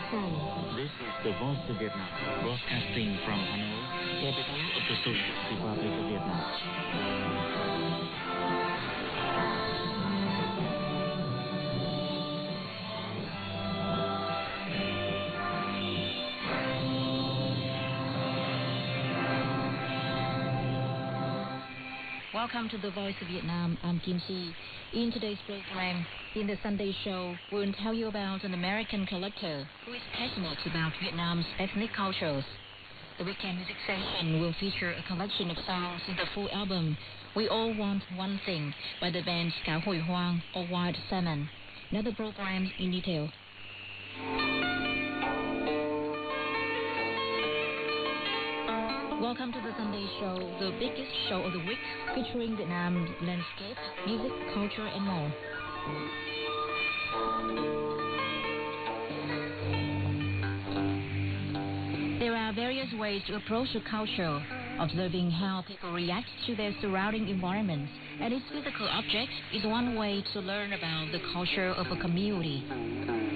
This is the Voice of Vietnam, broadcasting from Hanoi, capital of the Socialist Republic of Vietnam. Welcome to the Voice of Vietnam. I'm Kim Si. In today's program, in the Sunday show, we'll tell you about an American collector who is passionate about Vietnam's ethnic cultures. The weekend music session will feature a collection of songs in the full album We All Want One Thing by the band Cá Hồi Hoang or White Salmon. Now the program in detail. Welcome to the Sunday show, the biggest show of the week, featuring Vietnam's landscape, music, culture, and more. There are various ways to approach a culture, observing how people react to their surrounding environments, and its physical object is one way to learn about the culture of a community.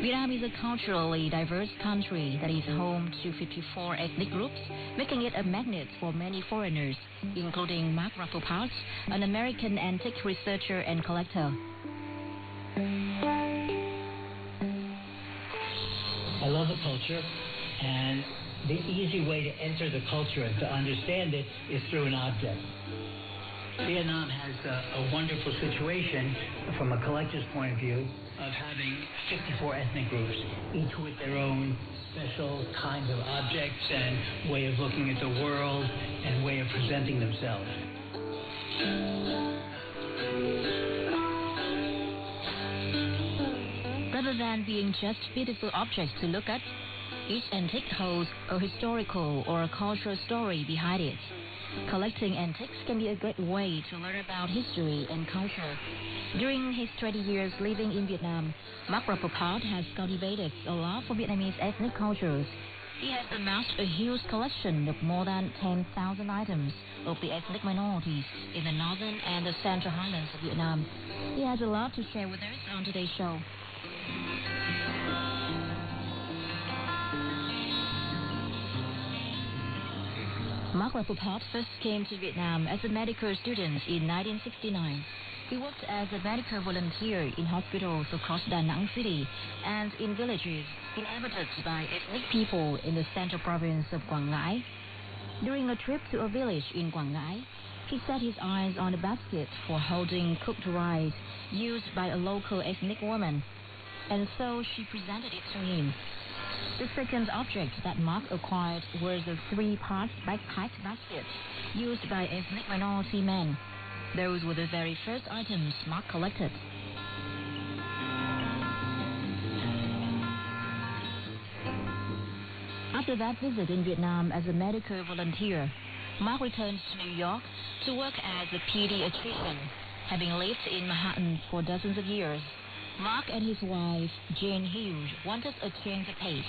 Vietnam is a culturally diverse country that is home to 54 ethnic groups, making it a magnet for many foreigners, including Mark Rappaport, an American antique researcher and collector. I love the culture, and the easy way to enter the culture and to understand it is through an object. Vietnam has a wonderful situation from a collector's point of view of having 54 ethnic groups, each with their own special kinds of objects and way of looking at the world and way of presenting themselves. Rather than being just beautiful objects to look at, each antique holds a historical or a cultural story behind it. Collecting antiques can be a great way to learn about history and culture. During his 20 years living in Vietnam, Mark Rappaport has cultivated a love for Vietnamese ethnic cultures. He has amassed a huge collection of more than 10,000 items of the ethnic minorities in the northern and the central highlands of Vietnam. He has a lot to share with us on today's show. Mark Rappaport first came to Vietnam as a medical student in 1969. He worked as a medical volunteer in hospitals across Da Nang City and in villages inhabited by ethnic people in the central province of Quang Ngai. During a trip to a village in Quang Ngai, he set his eyes on a basket for holding cooked rice used by a local ethnic woman, and so she presented it to him. The second object that Mark acquired was a 3-part backpack basket used by ethnic minority men. Those were the very first items Mark collected. After that visit in Vietnam as a medical volunteer, Mark returned to New York to work as a pediatrician, having lived in Manhattan for dozens of years. Mark and his wife, Jane Hughes, wanted a change of pace.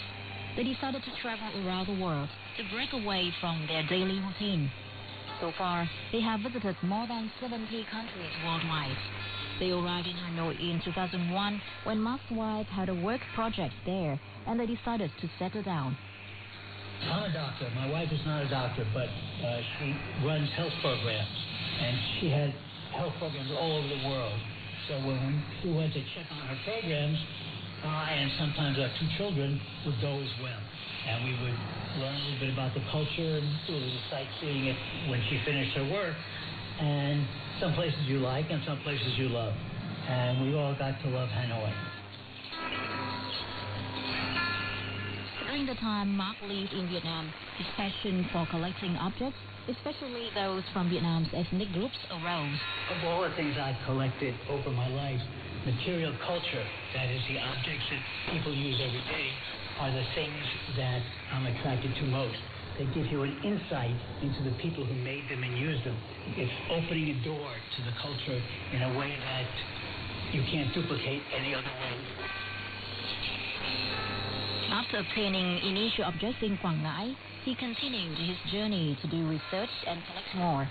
They decided to travel around the world to break away from their daily routine. So far, they have visited more than 70 countries worldwide. They arrived in Hanoi in 2001 when Mark's wife had a work project there, and they decided to settle down. I'm a doctor. My wife is not a doctor, but she runs health programs, and she had health programs all over the world. So when we went to check on her programs, I and sometimes our 2 children would go as well. And we would learn a little bit about the culture and do a little sightseeing when she finished her work. And some places you like and some places you love. And we all got to love Hanoi. During the time Mark lived in Vietnam, his passion for collecting objects, especially those from Vietnam's ethnic groups, arose. Of all the things I've collected over my life, material culture, that is the objects that people use every day, are the things that I'm attracted to most. They give you an insight into the people who made them and used them. It's opening a door to the culture in a way that you can't duplicate any other way. After obtaining initial objects in Quang Ngai, he continued his journey to do research and collect more.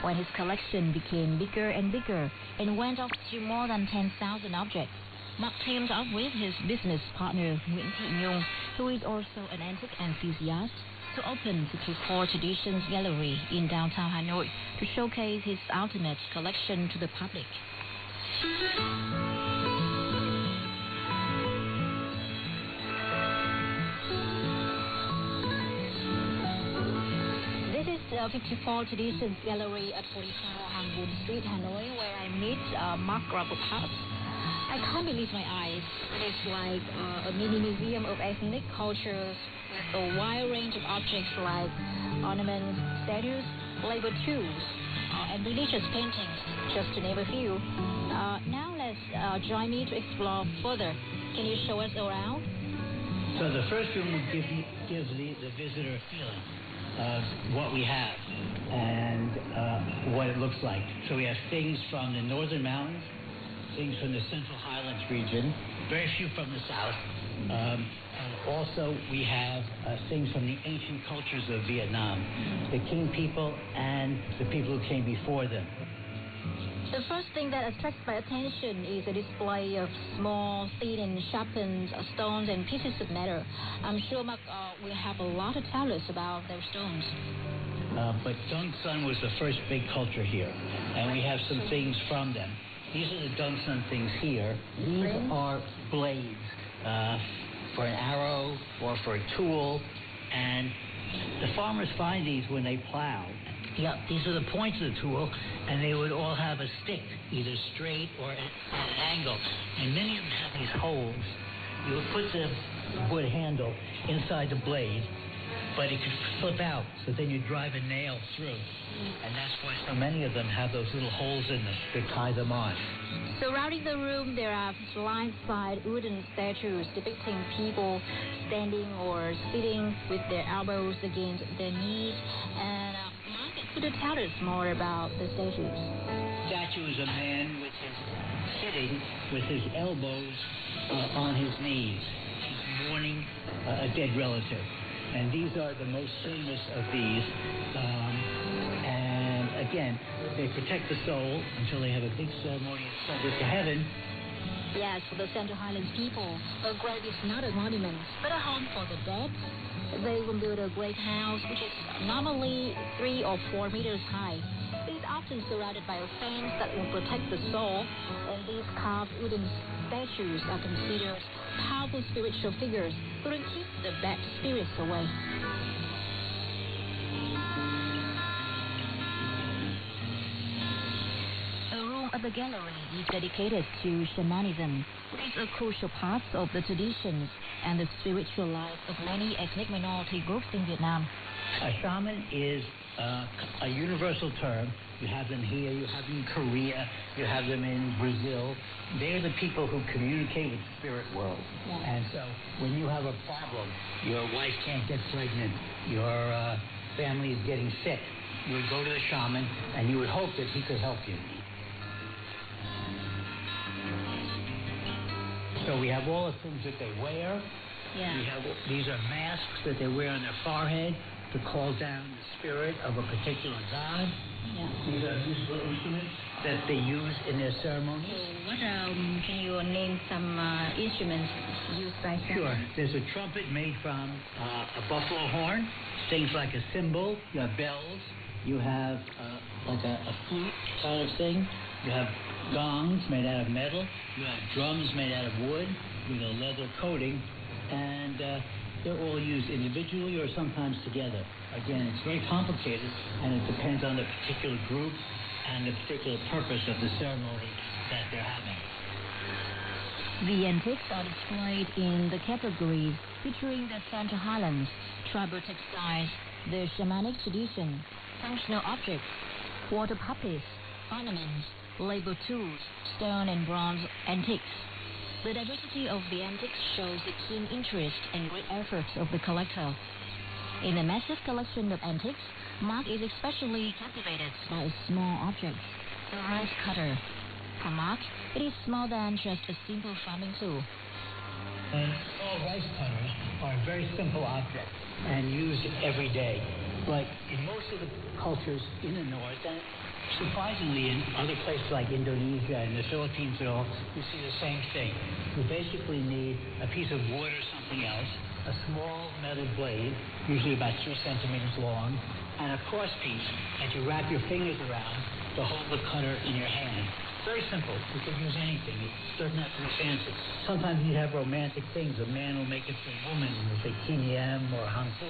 When his collection became bigger and bigger and went up to more than 10,000 objects, Mark teamed up with his business partner Nguyễn Thị Nhung who is also an antique enthusiast, to open the Core Traditions Gallery in downtown Hanoi to showcase his ultimate collection to the public. This is the 54 Traditions Gallery at 44 Hangwood Street, Hanoi, where I meet Mark Rabopat. I can't believe my eyes. It's like a mini museum of ethnic cultures with a wide range of objects like ornaments, statues, labor tools, and religious paintings, just to name a few. Now let's join me to explore further. Can you show us around? So the first room will gives the visitor a feeling of what we have and what it looks like. So we have things from the northern mountains, things from the Central Highlands region, very few from the south. Also, we have things from the ancient cultures of Vietnam, the King people and the people who came before them. The first thing that attracts my attention is a display of small, thin and sharpened stones and pieces of metal. I'm sure Mark will have a lot to tell us about those stones. But Dong Sun was the first big culture here, and we have some things from them. These are the Dong Sun things here. These are blades for an arrow or for a tool, and the farmers find these when they plow. Yeah, these are the points of the tool, and they would all have a stick, either straight or at an angle. And many of them have these holes. You would put the wood handle inside the blade, but it could flip out, so then you drive a nail through. And that's why so many of them have those little holes in them to tie them on. Surrounding the room, there are line-side wooden statues depicting people standing or sitting with their elbows against their knees. And Mark, could you tell us more about the statues? Statue is a man sitting with his elbows on his knees. He's mourning a dead relative. And these are the most famous of these. And again, they protect the soul until they have a big ceremony and send it to heaven. Yes, for the Central Highlands people, a grave is not a monument, but a home for the dead. They will build a grave house, which is normally 3 or 4 meters high. It is often surrounded by a fence that will protect the soul, and these carved wooden statues are considered powerful spiritual figures who will keep the bad spirits away. A room at the gallery is dedicated to shamanism, which is a crucial part of the traditions and the spiritual life of many ethnic minority groups in Vietnam. A shaman is a universal term. You have them here, you have them in Korea, you have them in Brazil. They're the people who communicate with the spirit world. Yeah. And so when you have a problem, your wife can't get pregnant, your family is getting sick, you would go to the shaman and you would hope that he could help you. So we have all the things that they wear. Yeah. These are masks that they wear on their forehead to call down the spirit of a particular god. Yeah. These are musical instruments that they use in their ceremonies. So what can you name some instruments used by shamans? Sure. There's a trumpet made from a buffalo horn, things like a cymbal, you have bells, you have like a flute kind of thing, you have gongs made out of metal, you have drums made out of wood with a leather coating, and they're all used individually or sometimes together. Again, it's very complicated, and it depends on the particular group and the particular purpose of the ceremony that they're having. The antiques are displayed in the categories featuring the Central Highlands, tribal textiles, the shamanic tradition, functional objects, water puppies, ornaments, labor tools, stone and bronze antiques. The diversity of the antiques shows the keen interest and great efforts of the collector. In the massive collection of antiques, Mark is especially captivated by a small object, the rice cutter. For Mark, it is more than just a simple farming tool. And small rice cutters are a very simple object and used every day. like in most of the cultures in the North, and surprisingly in other places like Indonesia and the Philippines and all, you see the same thing. You basically need a piece of wood or something else, a small metal blade, usually about 3 centimeters long, and a cross piece that you wrap your fingers around to hold the cutter in your hand. Very simple. You can use anything. It doesn't have to be fancy. Sometimes you have romantic things. A man will make it for a woman, and say kiniem or hansu,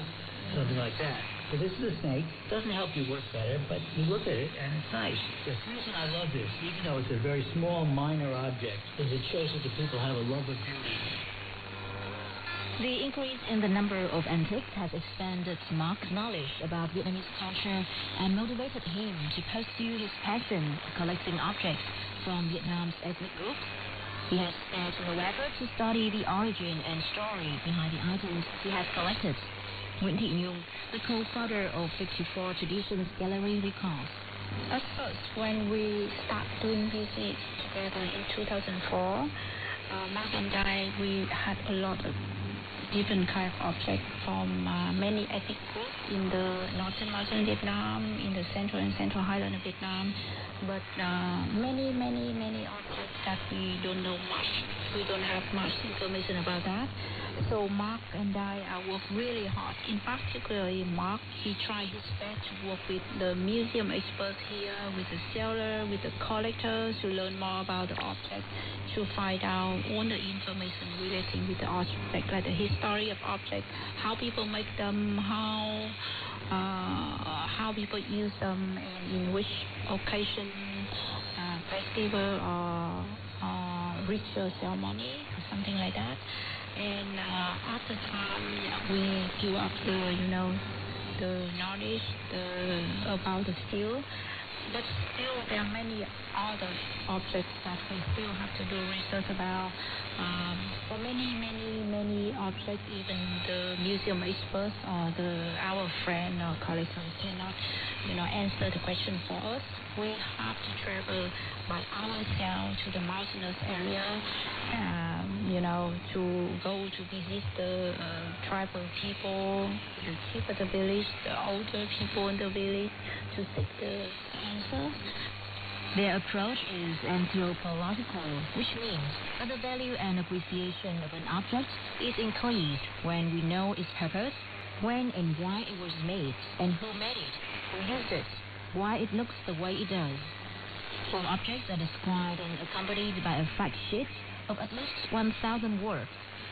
something like that. But this is a snake. Doesn't help you work better, but you look at it and it's nice. The reason I love this, even though it's a very small, minor object, is it shows that the people have a love of beauty. The increase in the number of antiques has expanded Mark's knowledge about Vietnamese culture and motivated him to pursue his passion for collecting objects from Vietnam's ethnic groups. He has spared no effort to study the origin and story behind the items he has collected. Nguyễn Thị Nhung, the co-founder of 54 Traditions Gallery, recalls. At first, when we started doing visits together in 2004, Mark and I, we had a lot of different kind of objects from many ethnic groups in the northern Vietnam, in the central and central highland of Vietnam, but many objects that we don't know much. We don't have much information about that. So Mark and I worked really hard. In particular, Mark, he tried his best to work with the museum experts here, with the seller, with the collectors, to learn more about the object, to find out all the information relating with the object, like the history of objects, how people make them, how people use them, and in which occasion, festival or ritual ceremony, or something like that. And after time, we give up the knowledge about the steel. But still, there are many other objects that we still have to do research about. For many objects, even the museum experts or our friend or collectors cannot, answer the question for us. We have to travel by ourselves to the mountainous area, to go to visit the tribal people, the chief of the village, the older people in the village, to seek the answers. Their approach is anthropological, which means that the value and appreciation of an object is increased when we know its purpose, when and why it was made, and who made it, who used it, why it looks the way it does. For objects are described and accompanied by a fact sheet of at least 1,000 words,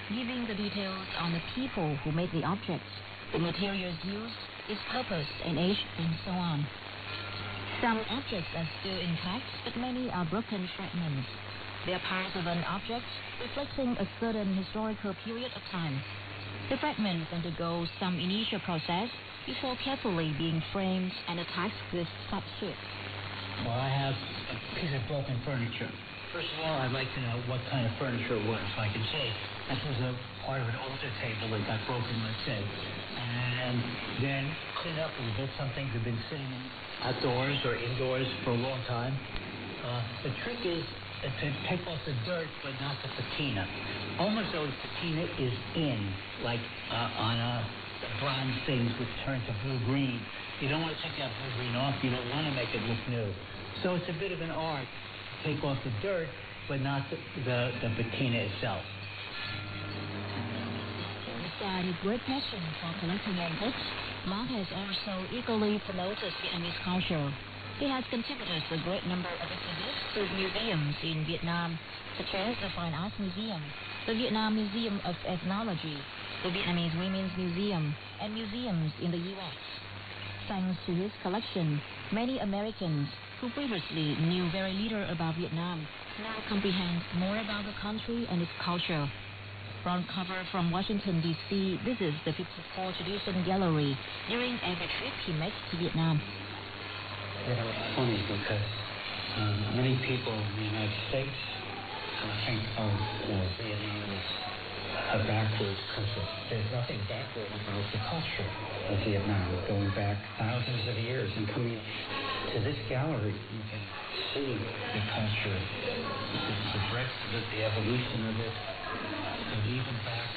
giving the details on the people who made the objects, the materials used, its purpose and age, and so on. Some objects are still intact, but many are broken fragments. They are parts of an object reflecting a certain historical period of time. The fragments undergo some initial process before carefully being framed and attached with fact sheets. Well, I have a piece of broken furniture. First of all, I'd like to know what kind of furniture it was, so I can say this was a part of an older table that got broken, let's say. And then clean up a little bit. Some things have been sitting outdoors or indoors for a long time. The trick is to take off the dirt, but not the patina. Almost though the patina is in, like on bronze things which turn to blue-green. You don't want to take that blue-green off. You don't want to make it look new. So it's a bit of an art to take off the dirt, but not the patina itself. Beside his great passion for collecting antiques, Mark has also eagerly promoted Vietnamese culture. He has contributed a great number of exhibits to museums in Vietnam, such as the Fine Arts Museum, the Vietnam Museum of Ethnology, the Vietnamese Women's Museum, and museums in the U.S. Thanks to his collection, many Americans who previously knew very little about Vietnam now comprehend more about the country and its culture. Ron Cover from Washington, D.C. visits the 54 Tradition Gallery during every trip he makes to Vietnam. It's funny because many people in the United States think of Vietnam as a backward country. There's nothing backward about the culture of Vietnam, going back thousands of years. And coming to this gallery, you can see the culture, the breadth of it, the evolution of it, and even back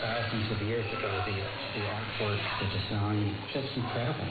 thousands of years ago, the artwork, the design, just incredible.